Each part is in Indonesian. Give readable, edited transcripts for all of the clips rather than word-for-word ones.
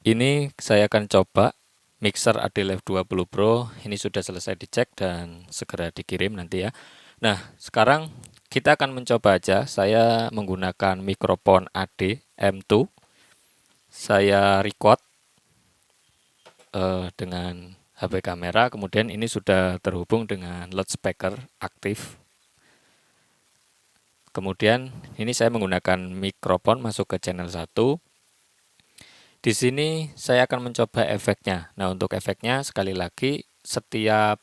Ini saya akan coba mixer AD-Live 20 Pro. Ini sudah selesai dicek dan segera dikirim nanti ya. Nah, sekarang kita akan mencoba aja. Saya menggunakan mikrofon AD M2. Saya record dengan HP kamera. Kemudian ini sudah terhubung dengan loudspeaker aktif. Kemudian ini saya menggunakan mikrofon masuk ke channel 1. Di sini saya akan mencoba efeknya. Nah, untuk efeknya sekali lagi setiap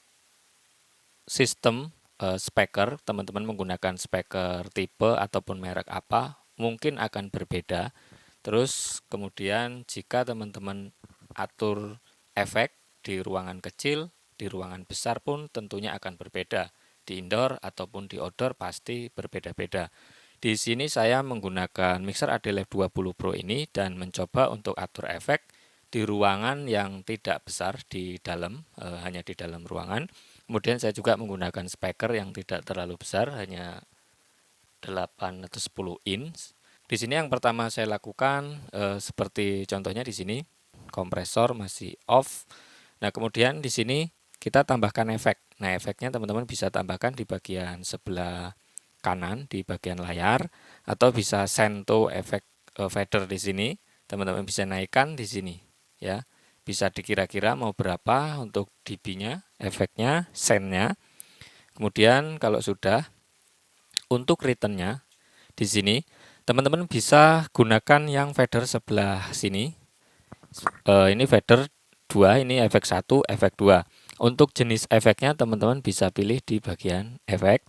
sistem speaker, teman-teman menggunakan speaker tipe ataupun merek apa, mungkin akan berbeda. Terus kemudian jika teman-teman atur efek di ruangan kecil, di ruangan besar pun tentunya akan berbeda. Di indoor ataupun di outdoor pasti berbeda-beda. Di sini saya menggunakan mixer AD-Live 20 Pro ini dan mencoba untuk atur efek di ruangan yang tidak besar di dalam, hanya di dalam ruangan. Kemudian saya juga menggunakan speaker yang tidak terlalu besar, hanya 8 atau 10 inch. Di sini yang pertama saya lakukan seperti contohnya di sini, kompresor masih off. Nah, kemudian di sini kita tambahkan efek. Nah, efeknya teman-teman bisa tambahkan di bagian sebelah kanan di bagian layar, atau bisa sento efek fader di sini. Teman-teman bisa naikkan di sini ya. Bisa dikira-kira mau berapa untuk dB-nya, efeknya, sennya. Kemudian kalau sudah, untuk return-nya di sini teman-teman bisa gunakan yang fader sebelah sini. Ini fader 2, ini efek 1, efek 2. Untuk jenis efeknya teman-teman bisa pilih di bagian efek.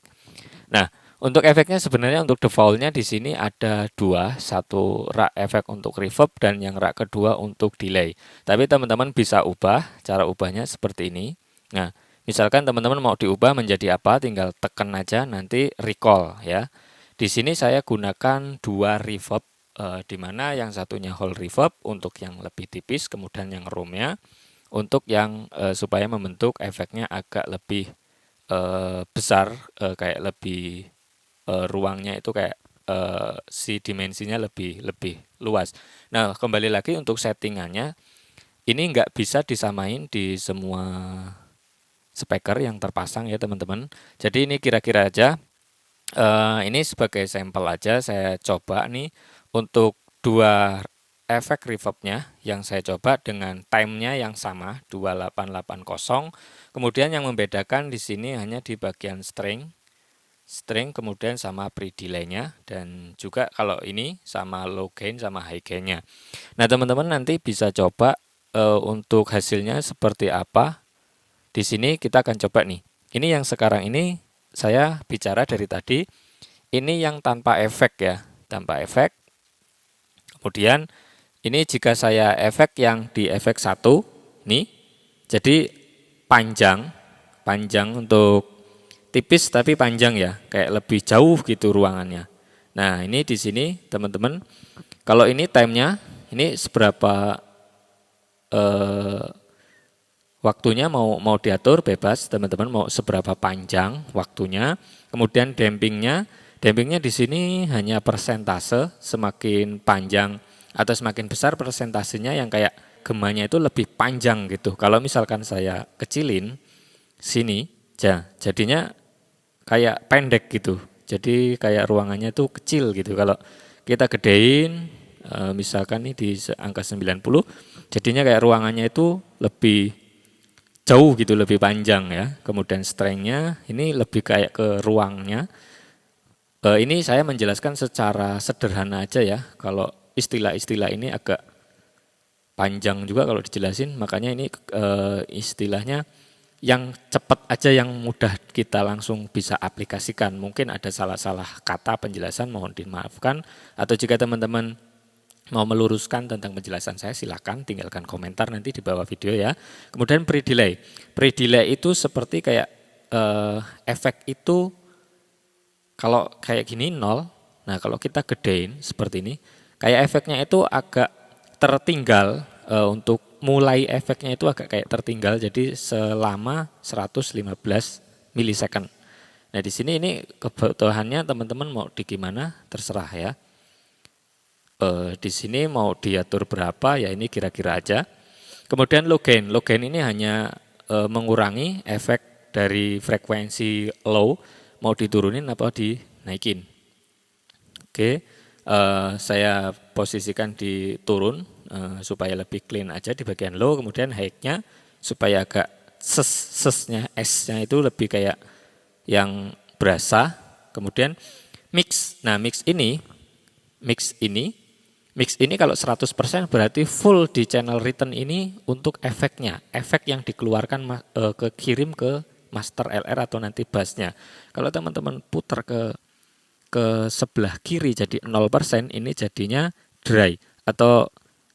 Nah, untuk efeknya sebenarnya untuk defaultnya di sini ada dua, satu rak efek untuk reverb dan yang rak kedua untuk delay. Tapi teman-teman bisa ubah, cara ubahnya seperti ini. Nah, misalkan teman-teman mau diubah menjadi apa, tinggal tekan aja nanti recall ya. Di sini saya gunakan dua reverb, di mana yang satunya whole reverb untuk yang lebih tipis, kemudian yang room-nya untuk yang supaya membentuk efeknya agak lebih besar, kayak lebih ruangnya itu kayak si dimensinya lebih lebih luas. Nah, kembali lagi untuk settingannya, ini nggak bisa disamain di semua speaker yang terpasang ya teman-teman. Jadi ini kira-kira aja, ini sebagai sampel aja saya coba nih untuk dua efek reverbnya yang saya coba dengan timenya yang sama 2880. Kemudian yang membedakan di sini hanya di bagian string kemudian sama pre-delay-nya, dan juga kalau ini sama low gain sama high gain-nya. Nah, teman-teman nanti bisa coba untuk hasilnya seperti apa. Di sini kita akan coba nih. Ini yang sekarang ini saya bicara dari tadi, ini yang tanpa efek ya, tanpa efek. Kemudian ini jika saya efek yang di efek 1 nih, jadi panjang, panjang untuk tipis tapi panjang ya, kayak lebih jauh gitu ruangannya. Nah, ini di sini teman-teman, kalau ini time-nya, ini seberapa waktunya mau diatur bebas, teman-teman mau seberapa panjang waktunya. Kemudian dampingnya di sini hanya persentase, semakin panjang atau semakin besar persentasenya yang kayak gemanya itu lebih panjang gitu. Kalau misalkan saya kecilin sini, jadinya kayak pendek gitu. Jadi kayak ruangannya itu kecil gitu. Kalau kita gedein, misalkan nih di angka 90, jadinya kayak ruangannya itu lebih jauh gitu, lebih panjang ya. Kemudian strength-nya ini lebih kayak ke ruangnya. Ini saya menjelaskan secara sederhana aja ya. Kalau istilah-istilah ini agak panjang juga kalau dijelasin, makanya ini istilahnya yang cepat aja, yang mudah kita langsung bisa aplikasikan. Mungkin ada salah-salah kata penjelasan, mohon dimaafkan. Atau jika teman-teman mau meluruskan tentang penjelasan saya, silakan tinggalkan komentar nanti di bawah video ya. Kemudian pre-delay. Pre-delay itu seperti kayak efek itu kalau kayak gini 0. Nah, kalau kita gedein seperti ini, kayak efeknya itu agak tertinggal, untuk mulai efeknya itu agak kayak tertinggal, jadi selama 115 milisecond. Nah, di sini ini kebutuhannya teman-teman mau di gimana terserah ya. Di sini mau diatur berapa ya, ini kira-kira aja. Kemudian low gain. Low gain ini hanya mengurangi efek dari frekuensi low, mau diturunin apa dinaikin. Oke, saya posisikan di turun supaya lebih clean aja di bagian low. Kemudian high-nya supaya agak sesnya S-nya itu lebih kayak yang berasa. Kemudian mix. Nah, mix ini kalau 100% berarti full di channel return ini untuk efeknya. Efek yang dikeluarkan kirim ke master LR atau nanti bassnya. Kalau teman-teman putar ke sebelah kiri jadi 0%, ini jadinya dry atau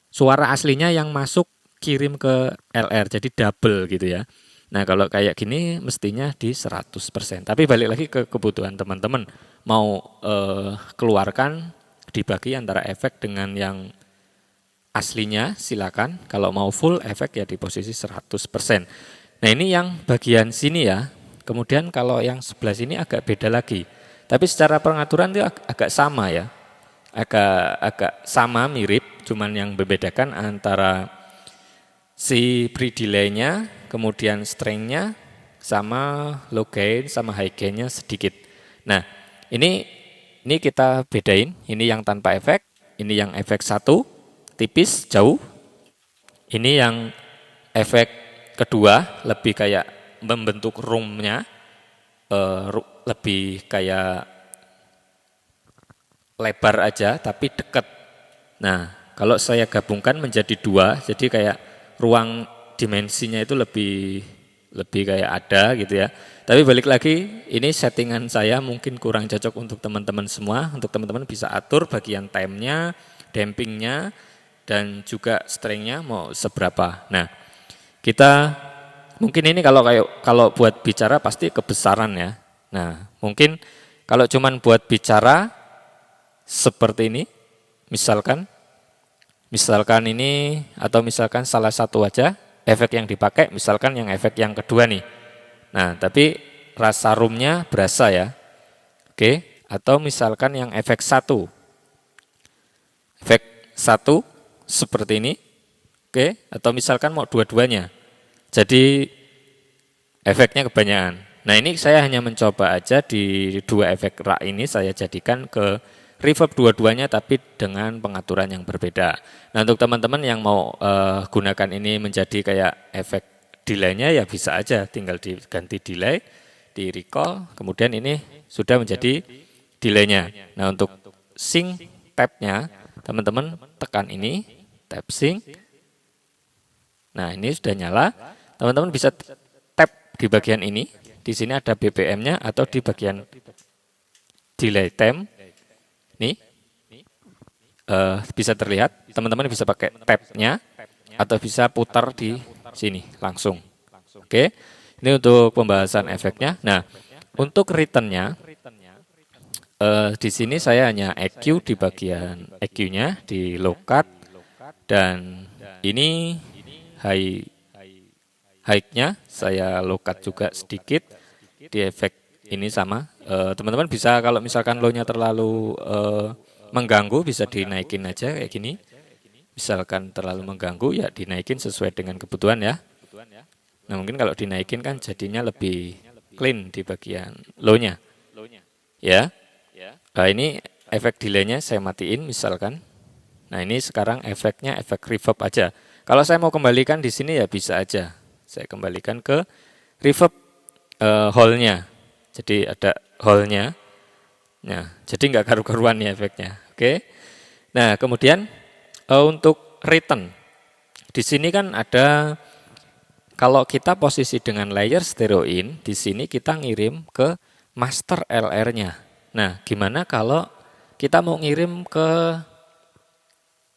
suara aslinya yang masuk kirim ke LR jadi double gitu ya. Nah, kalau kayak gini mestinya di 100%. Tapi balik lagi ke kebutuhan teman-teman. Mau keluarkan dibagi antara efek dengan yang aslinya silakan. Kalau mau full efek ya di posisi 100%. Nah, ini yang bagian sini ya. Kemudian kalau yang sebelah sini agak beda lagi. Tapi secara pengaturan itu agak sama ya. Agak sama mirip, cuman yang membedakan antara si pre-delay-nya, kemudian strength-nya sama low gain sama high gain-nya sedikit. Nah, ini kita bedain, ini yang tanpa efek, ini yang efek satu, tipis, jauh. Ini yang efek kedua, lebih kayak membentuk room-nya, lebih kayak lebar aja tapi dekat. Nah, kalau saya gabungkan menjadi dua, jadi kayak ruang dimensinya itu lebih kayak ada gitu ya. Tapi balik lagi, ini settingan saya mungkin kurang cocok untuk teman-teman semua. Untuk teman-teman bisa atur bagian time-nya, dampingnya, dan juga strength-nya mau seberapa. Nah, kita mungkin ini kalau buat bicara pasti kebesaran ya. Nah, mungkin kalau cuman buat bicara seperti ini, misalkan ini atau misalkan salah satu aja efek yang dipakai, misalkan yang efek yang kedua nih. Nah, tapi rasa roomnya berasa ya. Oke, atau misalkan yang efek satu. Efek satu seperti ini. Oke, atau misalkan mau dua-duanya. Jadi efeknya kebanyakan. Nah, ini saya hanya mencoba aja di dua efek rak ini saya jadikan ke reverb dua-duanya tapi dengan pengaturan yang berbeda. Nah, untuk teman-teman yang mau gunakan ini menjadi kayak efek delay-nya ya bisa aja tinggal diganti delay, di recall, kemudian ini sudah menjadi delay-nya. Nah, untuk sync tab-nya teman-teman tekan ini, tab sync. Nah, ini sudah nyala. Teman-teman bisa tap di bagian ini. Di sini ada BPM-nya atau di bagian delay time. Nih, bisa terlihat, teman-teman bisa pakai tab-nya atau bisa putar di sini langsung. Oke, ini untuk pembahasan efeknya. Nah, untuk return-nya, di sini saya hanya EQ di bagian EQ-nya, di low cut, dan ini high-nya saya low cut juga sedikit, di efek ini sama. Teman-teman bisa kalau misalkan low-nya terlalu mengganggu bisa dinaikin aja kayak gini. Misalkan terlalu mengganggu ya dinaikin sesuai dengan kebutuhan ya. Nah, mungkin kalau dinaikin kan jadinya lebih clean di bagian low-nya. Ya. Nah, ini efek delay-nya saya matiin misalkan. Nah, ini sekarang efeknya efek reverb aja. Kalau saya mau kembalikan di sini ya bisa aja. Saya kembalikan ke reverb hall-nya. Jadi ada hall-nya. Nah, jadi nggak karu-karuan nih efeknya. Oke. Nah, kemudian untuk return. Di sini kan ada, kalau kita posisi dengan layer stereo in, di sini kita ngirim ke master LR-nya. Nah, gimana kalau kita mau ngirim ke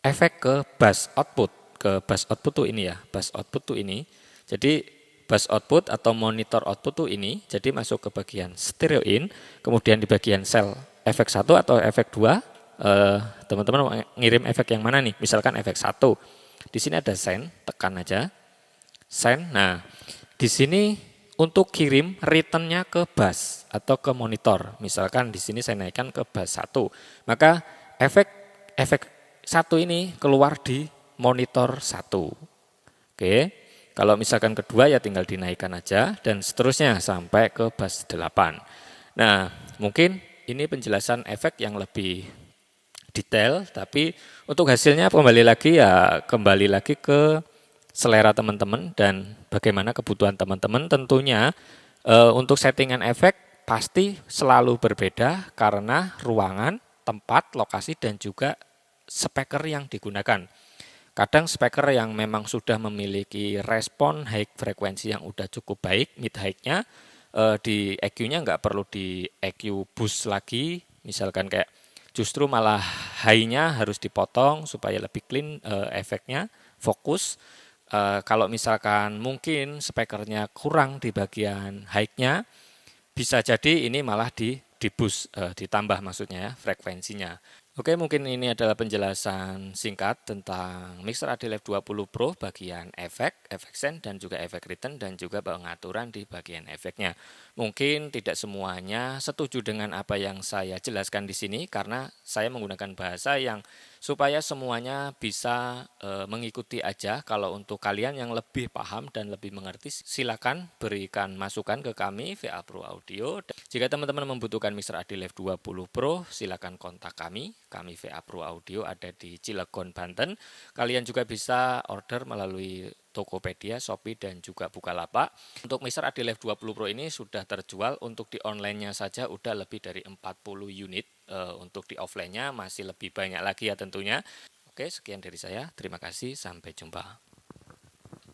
efek ke bass output? Ke bass output tuh ini ya, bass output tuh ini. Jadi bass output atau monitor output tuh ini, jadi masuk ke bagian stereo in, kemudian di bagian sel efek 1 atau efek 2, teman-teman mau ngirim efek yang mana nih? Misalkan efek 1. Di sini ada send, tekan aja. Send. Nah, di sini untuk kirim return-nya ke bass atau ke monitor. Misalkan di sini saya naikkan ke bass 1. Maka efek satu ini keluar di monitor satu. Oke, kalau misalkan kedua ya tinggal dinaikkan aja dan seterusnya sampai ke bus 8. Nah, mungkin ini penjelasan efek yang lebih detail, tapi untuk hasilnya kembali lagi ke selera teman-teman dan bagaimana kebutuhan teman-teman. Tentunya untuk settingan efek pasti selalu berbeda karena ruangan, tempat, lokasi, dan juga speaker yang digunakan. Kadang speaker yang memang sudah memiliki respon high frekuensi yang udah cukup baik, mid high-nya, di EQ-nya nggak perlu di EQ boost lagi, misalkan kayak justru malah high-nya harus dipotong supaya lebih clean efeknya, fokus. Kalau misalkan mungkin speakernya kurang di bagian high-nya, bisa jadi ini malah di boost, ditambah maksudnya ya, frekuensinya. Oke, mungkin ini adalah penjelasan singkat tentang Mixer AD Live 20 Pro bagian efek, efek send, dan juga efek return, dan juga pengaturan di bagian efeknya. Mungkin tidak semuanya setuju dengan apa yang saya jelaskan di sini karena saya menggunakan bahasa yang supaya semuanya bisa mengikuti aja. Kalau untuk kalian yang lebih paham dan lebih mengerti, silakan berikan masukan ke kami VA Pro Audio. Jika teman-teman membutuhkan Mixer AD Live 20 Pro, silakan kontak kami. Kami VA Pro Audio ada di Cilegon, Banten. Kalian juga bisa order melalui Tokopedia, Shopee, dan juga Bukalapak. Untuk Mixer AD Live 20 Pro ini sudah terjual, untuk di online-nya saja udah lebih dari 40 unit. Untuk di offline-nya masih lebih banyak lagi ya tentunya. Oke, sekian dari saya. Terima kasih, sampai jumpa.